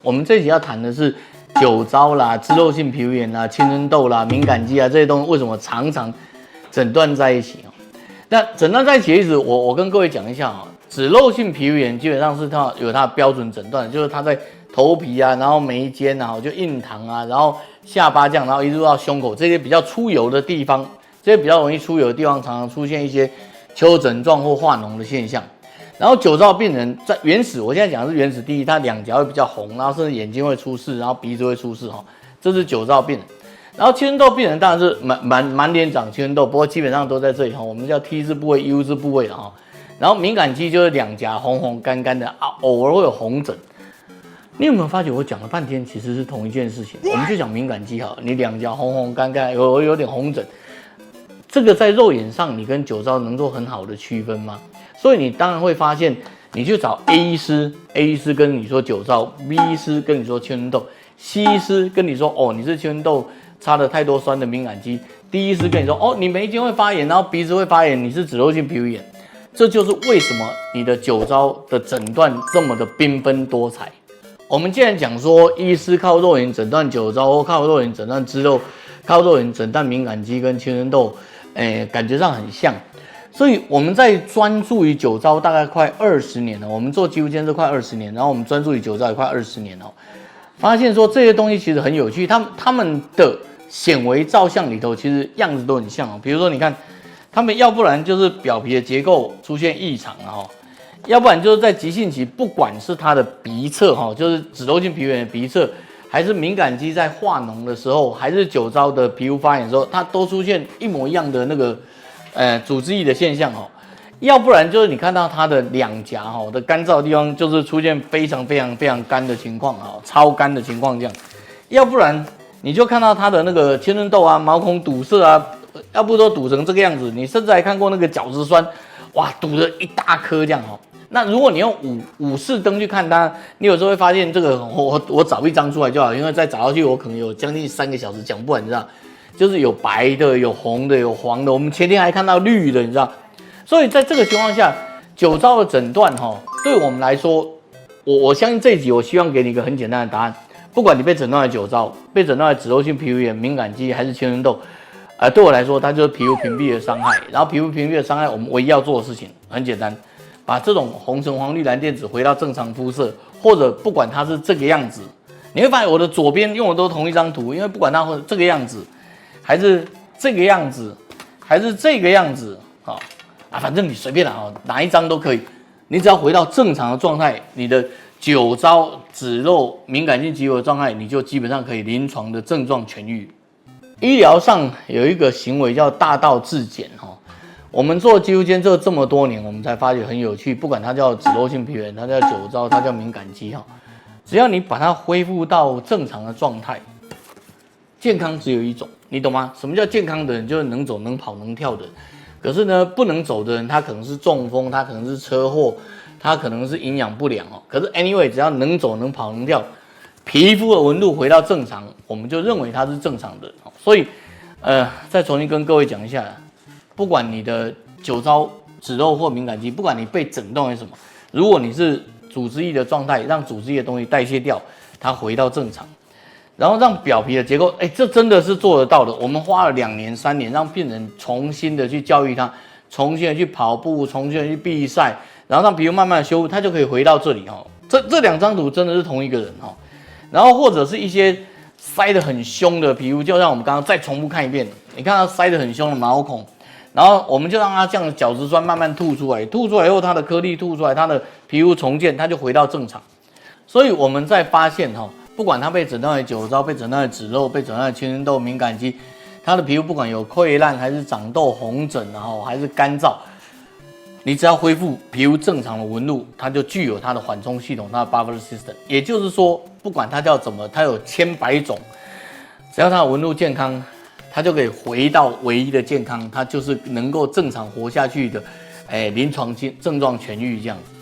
我们这一集要谈的是酒糟啦、脂漏性皮肤炎啦、青春痘啦、敏感肌啊这些东西为什么常常诊断在一起哦？那诊断在一起的意思，我跟各位讲一下啊，脂漏性皮肤炎基本上是它有它的标准诊断，就是它在头皮啊，然后眉间啊，就印堂啊，然后下巴这样，然后一路到胸口这些比较出油的地方，这些比较容易出油的地方，常常出现一些丘疹状或化脓的现象。然后酒糟病人在原始，我现在讲的是原始第一，他两颊会比较红，然后甚至眼睛会出事，然后鼻子会出事哈，这是酒糟病人。然后青春痘病人当然是满脸长青春痘，不过基本上都在这里哈，我们叫 T 字部位、U 字部位的哈。然后敏感肌就是两颊红红干干的啊，偶尔会有红疹。你有没有发觉我讲了半天其实是同一件事情？我们就讲敏感肌好了，你两颊红红干干，有点红疹，这个在肉眼上你跟酒糟能做很好的区分吗？所以你当然会发现，你去找 A 医师跟你说酒糟 ，B 医师跟你说青春痘 ，C 医师跟你说哦你是青春痘擦了太多酸的敏感肌 ，D 医师跟你说哦你眉间会发炎，然后鼻子会发炎，你是脂漏性皮肤炎。这就是为什么你的酒糟的诊断这么的缤纷多彩。我们既然讲说医师靠肉眼诊断酒糟，或靠肉眼诊断脂漏，靠肉眼诊断敏感肌跟青春痘，感觉上很像。所以我们在专注于酒糟大概快20年了，我们做肌肤监测快20年，然后我们专注于酒糟也快20年了，发现说这些东西其实很有趣，他们的显微照相里头其实样子都很像哦。比如说你看，他们要不然就是表皮的结构出现异常哈，要不然就是在急性期，不管是他的鼻侧哈，就是脂漏性皮肤炎的鼻侧，还是敏感肌在化脓的时候，还是酒糟的皮肤发炎的时候，它都出现一模一样的那个组织液的现象哦。要不然就是你看到它的两颊哈的干燥的地方，就是出现非常干的情况哈，超干的情况这样。要不然你就看到它的那个青春痘啊、毛孔堵塞啊，要不都堵成这个样子。你甚至还看过那个角质酸，哇，堵了一大颗这样哦。那如果你用五视灯去看它，你有时候会发现这个我找一张出来就好，因为再找下去我可能有将近3个小时讲不完，你知道，就是有白的、有红的、有黄的，我们前天还看到绿的，你知道。所以在这个情况下，酒糟的诊断对我们来说，我相信这一集我希望给你一个很简单的答案，不管你被诊断为酒糟、被诊断为脂漏性皮肤炎、敏感肌还是青春痘，对我来说它就是皮肤屏蔽的伤害。然后皮肤屏蔽的伤害，我们唯一要做的事情很简单。把这种红橙黄绿蓝靛紫回到正常肤色，或者不管它是这个样子，你会发现我的左边用的都是同一张图，因为不管它这个样子，还是这个样子，还是这个样子，反正你随便哪一张都可以，你只要回到正常的状态，你的酒糟、脂漏、敏感性肌肤的状态，你就基本上可以临床的症状痊愈。医疗上有一个行为叫大道至简我们做肌肤监测这么多年，我们才发觉很有趣。不管它叫脂漏性皮肤炎，它叫酒糟，它叫敏感肌只要你把它恢复到正常的状态，健康只有一种，你懂吗？什么叫健康的人？就是能走、能跑、能跳的人。可是呢，不能走的人，他可能是中风，他可能是车祸，他可能是营养不良可是 anyway， 只要能走、能跑、能跳，皮肤的纹路回到正常，我们就认为它是正常的。所以，再重新跟各位讲一下。不管你的酒糟、脂漏或敏感肌，不管你被诊断为什么，如果你是组织液的状态，让组织液的东西代谢掉，它回到正常，然后让表皮的结构，这真的是做得到的。我们花了2年、3年，让病人重新的去教育他，重新的去跑步，重新的去避晒，然后让皮肤慢慢的修复，它就可以回到这里这2张图真的是同一个人然后或者是一些塞得很凶的皮肤，就像我们刚刚再重复看一遍，你看到塞得很凶的毛孔。然后我们就让它这样角质酸慢慢吐出来，吐出来以后，它的颗粒吐出来，它的皮肤重建，它就回到正常。所以我们在发现不管它被诊断为酒糟、被诊断为脂漏、被诊断为青春痘、敏感肌，它的皮肤不管有溃烂还是长痘、红疹，还是干燥，你只要恢复皮肤正常的纹路，它就具有它的缓冲系统，它的 buffer system。也就是说，不管它叫怎么，它有千百种，只要它的纹路健康。它就可以回到唯一的健康，它就是能够正常活下去的，临床症状痊愈这样子。